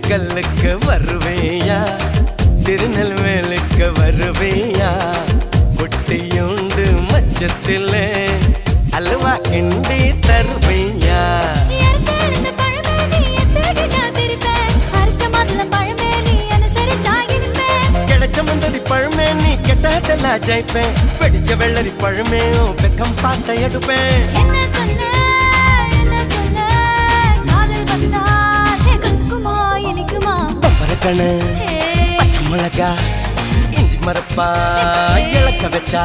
திண்டுக்கல்லுக்கு வருவேயா திருநெல்வேலுக்கு வருவேயா குட்டியுண்டு மச்சத்திலே அல்வா கிண்டி தருவேயா கிடைச்ச மந்தரி பழமே நீ கெட்டாதெல்லாம் ஜெயிப்பேன் வெடிச்ச வெள்ளரி பழமே வெக்கம் பார்த்த எடுப்பேன் கணு பச்சை மிளகா இஞ்சி மரப்பா இழக்க வச்சா